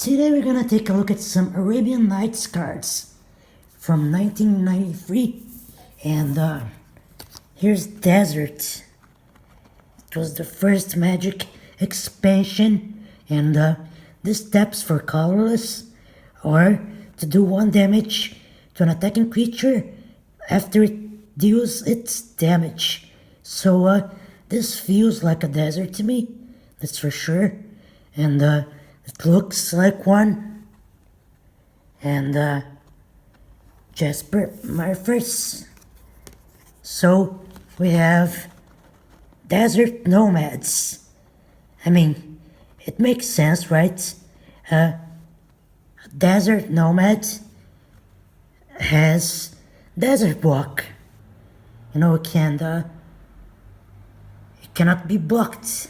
Today we're gonna take a look at some Arabian Nights cards from 1993, and here's Desert. It was the first Magic expansion, and this taps for colorless, or to do 1 damage to an attacking creature after it deals its damage. So this feels like a desert to me, that's for sure, and it looks like one. And Casper Ogre. So we have desert nomads. I mean, it makes sense, right? A desert nomad has desert block. You know, it cannot be blocked.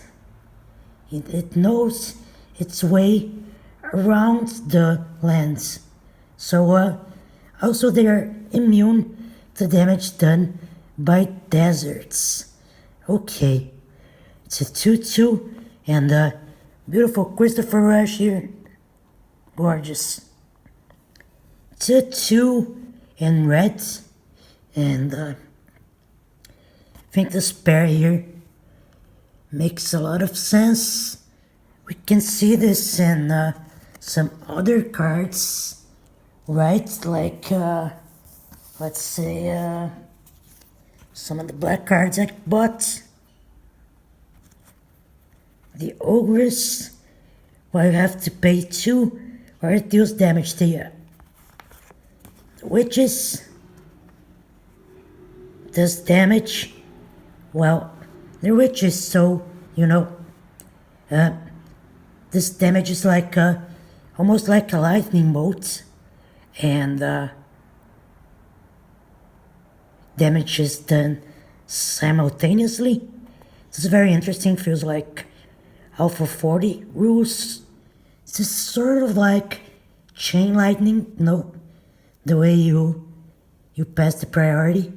It knows its way around the lands. So also they are immune to damage done by deserts. Okay, it's a Tutu and beautiful Christopher Rush here. Gorgeous. Tutu in red, and I think the spare here makes a lot of sense. We can see this in some other cards, right? Like, let's say, some of the black cards I bought. The Ogres, well, you have to pay 2 or it deals damage to you. The Witches does damage. Well, they're witches, so, you know, this damage is like almost like a lightning bolt, and damage is done simultaneously. This is very interesting. Feels like Alpha 40 rules. This is sort of like chain lightning. No, the way you pass the priority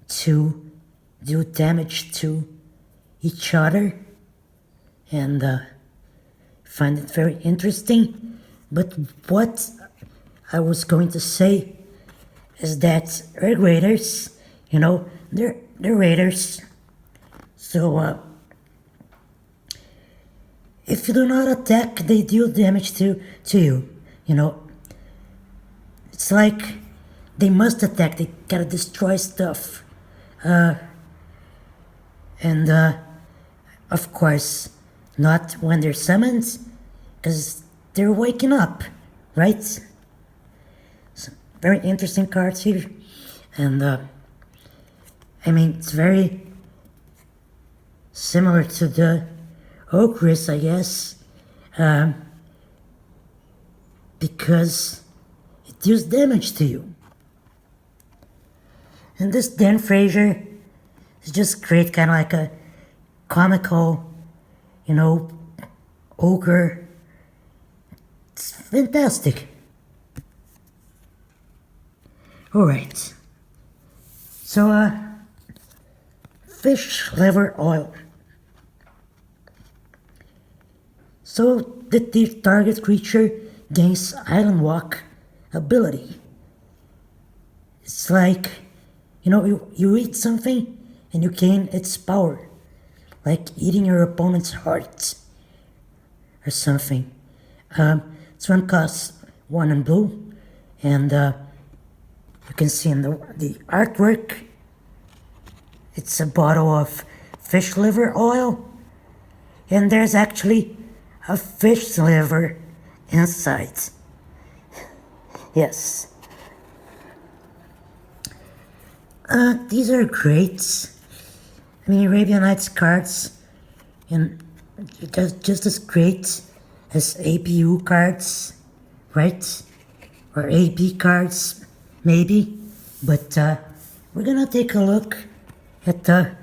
to do damage to each other, and find it very interesting. But what I was going to say is that raiders, you know, they're raiders. So if you do not attack, they deal damage to you. You know, it's like they must attack. They gotta destroy stuff, and of course, not when they're summoned, because they're waking up, right? Some very interesting cards here, and I mean, it's very similar to the Ogres, I guess, because it deals damage to you. And this Dan Fraser is just great, kind of like a comical, you know, ogre. It's fantastic. Alright. So, fish liver oil. So that the target creature gains Island Walk ability. It's like, you know, you eat something and you gain its power. Like eating your opponent's heart or something. This one costs 1 in blue, and you can see in the artwork, it's a bottle of fish liver oil, and there's actually a fish liver inside. Yes. These are great. I mean, Arabian Nights cards, and just as great as APU cards, right? Or AP cards, maybe. But we're gonna take a look at the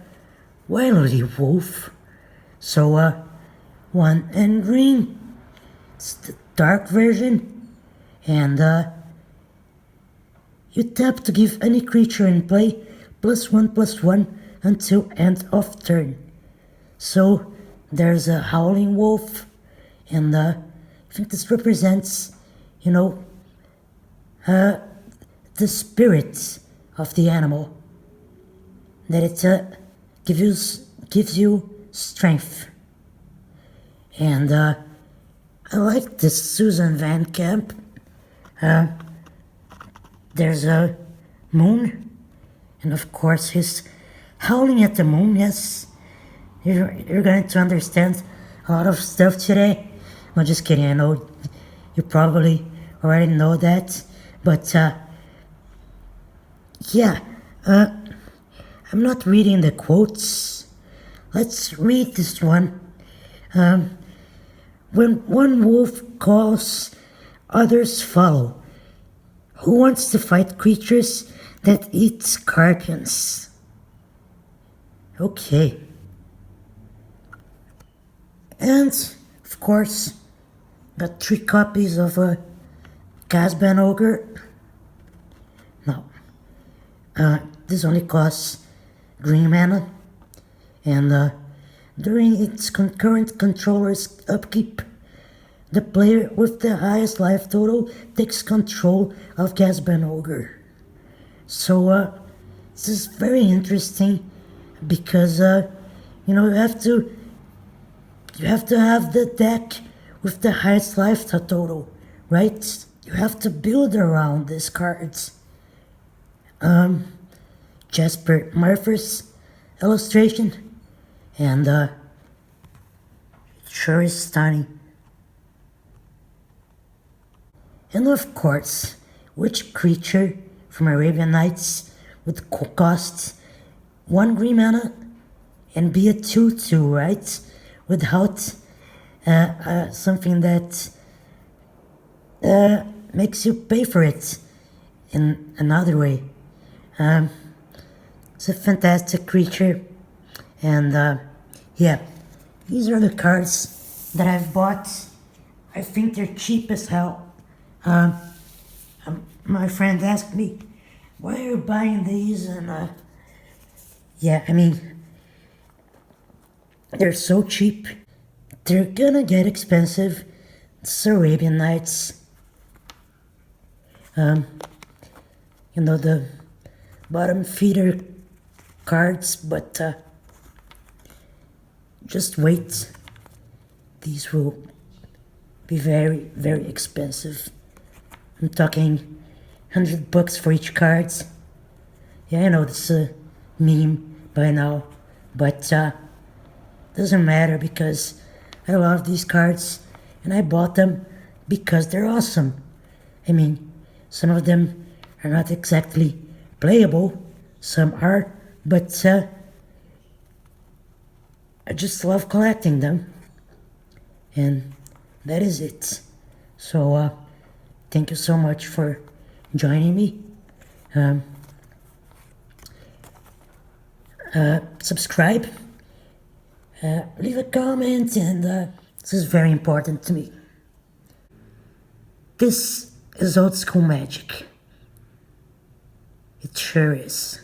Wily Wolf. So, 1 in green. It's the dark version, and you tap to give any creature in play +1/+1 until end of turn. So there's a Howling Wolf, and I think this represents, you know, the spirit of the animal. That it gives you strength. And I like this Susan Van Camp. There's a moon, and of course he's howling at the moon. Yes, you're going to understand a lot of stuff today. I'm just kidding. I know you probably already know that, but yeah, I'm not reading the quotes. Let's read this one. When one wolf calls, others follow. Who wants to fight creatures that eat scorpions? Okay. And, of course, got 3 copies of a Casper Ogre. Now, this only costs green mana, and during its concurrent controller's upkeep, the player with the highest life total takes control of Casper Ogre. So this is very interesting because you know, you have to have the deck with the highest life total, right? You have to build around these cards. Jasper Murphy's illustration, and it sure is stunning. And of course, which creature from Arabian Nights would cost 1 green mana and be a 2/2, right? Without something that makes you pay for it in another way. It's a fantastic creature, and yeah, these are the cards that I've bought. I think they're cheap as hell. My friend asked me, why are you buying these? And yeah, I mean, they're so cheap. They're gonna get expensive. It's Arabian Nights. You know, the bottom feeder cards, but just wait. These will be very, very expensive. I'm talking $100 for each cards. Yeah, I know this is a meme by now, but doesn't matter because I love these cards and I bought them because they're awesome. I mean, some of them are not exactly playable, some are, but I just love collecting them, and that is it. So thank you so much for joining me. Subscribe, leave a comment, and this is very important to me. This is old school magic. It sure is.